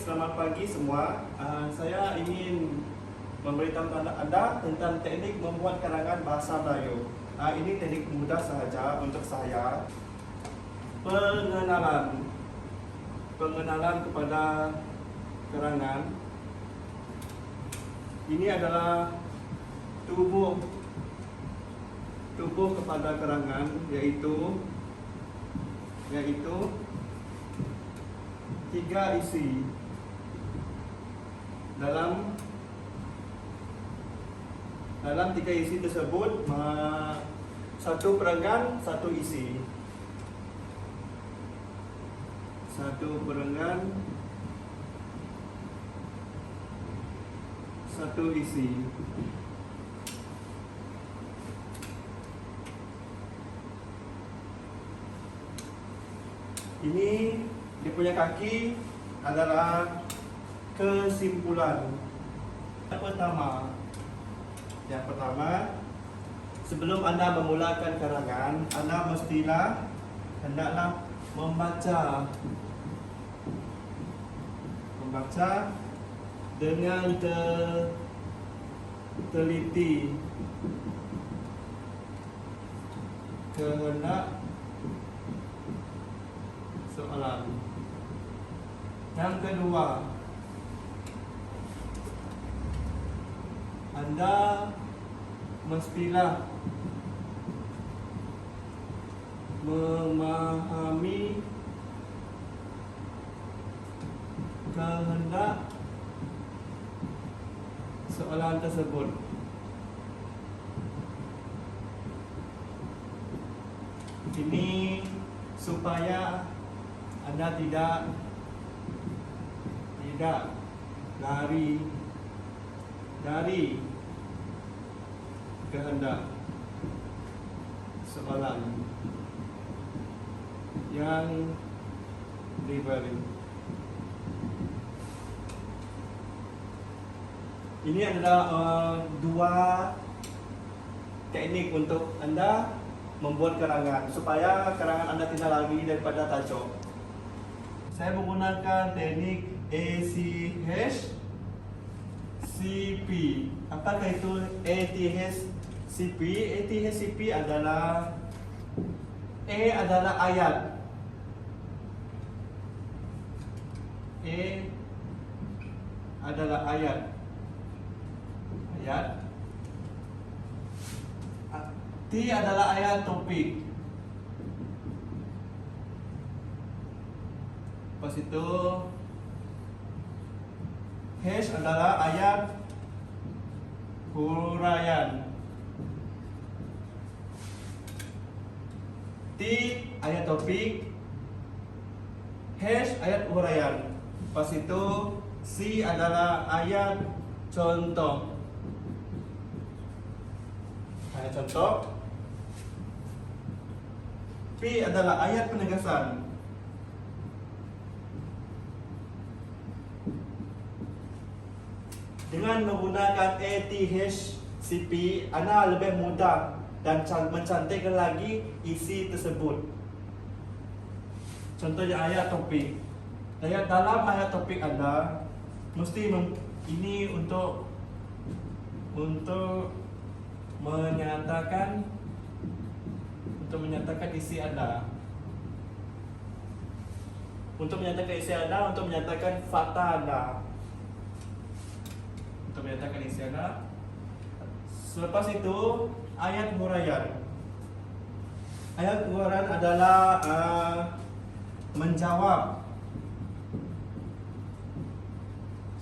selamat pagi semua. Saya ingin memberitahu Anda tentang teknik membuat karangan bahasa Melayu. Ini teknik mudah sahaja untuk saya. Pengenalan kepada karangan. Ini adalah tubuh kepada karangan, yaitu tiga isi. Dalam tiga isi tersebut, satu perenggan, satu isi. Satu perenggan, satu isi. Ini dia punya kaki adalah kesimpulan. Yang pertama, sebelum Anda memulakan karangan, Anda hendaklah membaca dengan teliti kehendak soalan. Yang kedua, Anda mestilah memahami kehendak soalan tersebut. Ini supaya Anda tidak lari dari kehendak soalan yang diberi. Ini adalah dua teknik untuk Anda membuat karangan supaya karangan Anda tidak lari daripada tajuk. Saya menggunakan teknik ATHCP. Apakah itu ATHCP? ATHCP adalah ayat. Adalah ayat. T adalah ayat topik. Lepas itu H adalah ayat huraian. T ayat topik, H ayat huraian. Lepas itu C adalah ayat contoh. Ayat contoh. P adalah ayat penegasan. Dengan menggunakan ATHCP, Anda lebih mudah dan mencantikkan lagi isi tersebut. Contohnya ayat topik. Dalam ayat topik Anda mesti ini untuk menyatakan isi Anda. Untuk menyatakan fakta Anda. Selepas itu ayat huraian. Ayat huraian adalah menjawab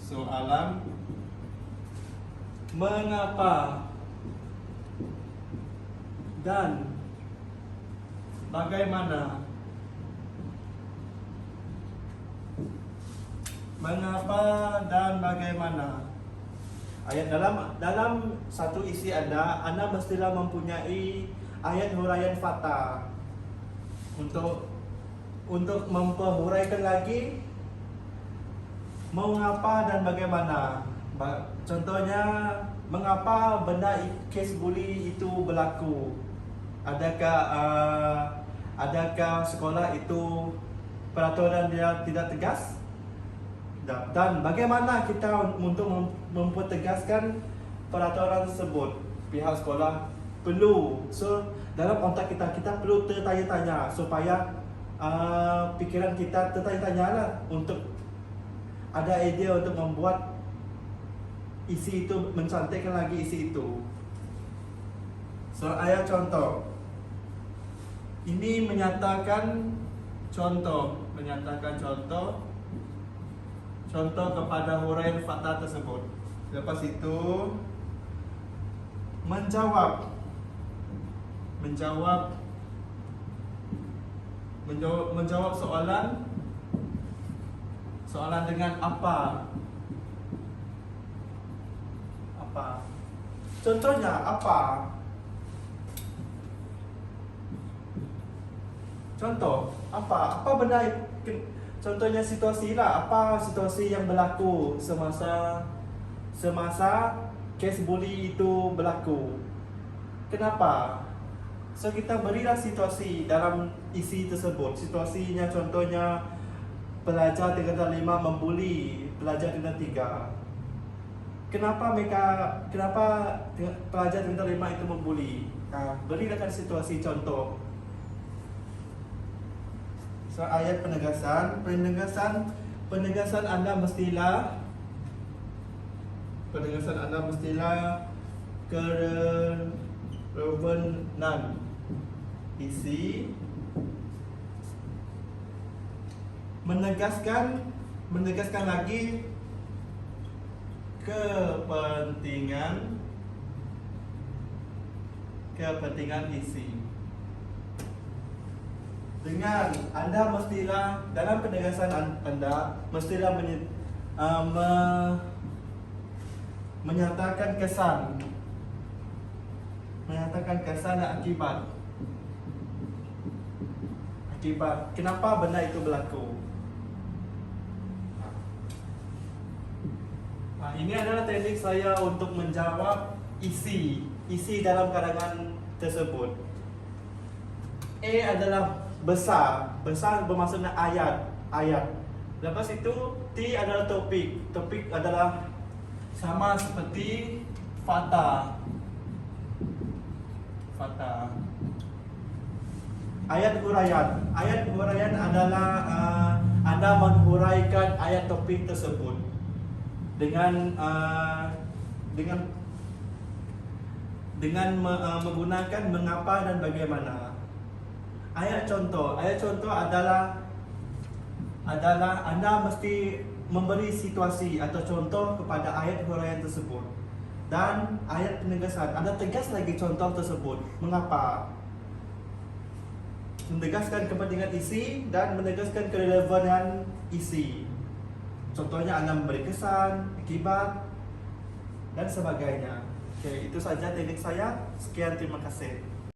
soalan mengapa dan bagaimana. Ayat dalam satu isi Anda mestilah mempunyai ayat huraian fakta untuk memperhuraikan lagi mengapa dan bagaimana. Contohnya, mengapa benda kes buli itu berlaku? Adakah sekolah itu peraturan dia tidak tegas? Dan bagaimana kita untuk mempertegaskan peraturan tersebut? Pihak sekolah perlu, dalam otak kita perlu tertanya-tanya supaya pikiran kita tertanya-tanya lah untuk ada idea untuk membuat isi itu, mencantikkan lagi isi itu. Ayat contoh. Ini menyatakan contoh kepada huraian fakta tersebut. Lepas itu menjawab soalan dengan apa. Contohnya apa? Contoh apa benda? Contohnya situasi lah. Apa situasi yang berlaku semasa kes bully itu berlaku? Kenapa? Kita berilah situasi dalam isi tersebut. Situasinya contohnya pelajar tingkatan 5 membuli pelajar tingkatan 3. Kenapa pelajar tingkatan 5 itu membuli? Berilah situasi contoh. Ayat penegasan Anda mestilah kerewenan isi, menegaskan lagi kepentingan isi. Dengan Anda mestilah, dalam penegasan Anda mestilah menyatakan kesan dan akibat kenapa benda itu berlaku. Ini adalah teknik saya untuk menjawab isi dalam karangan tersebut. A adalah besar bermaksud ayat. Lepas itu T adalah topik adalah sama seperti fakta. Ayat huraian adalah Anda menghuraikan ayat topik tersebut dengan menggunakan mengapa dan bagaimana. Ayat contoh adalah Anda mesti memberi situasi atau contoh kepada ayat huraian tersebut. Dan ayat penegasan, Anda tegas lagi contoh tersebut. Mengapa? Menegaskan kepentingan isi dan menegaskan kerelevanan isi. Contohnya Anda memberi kesan, akibat dan sebagainya. Oke, itu saja teknik saya. Sekian, terima kasih.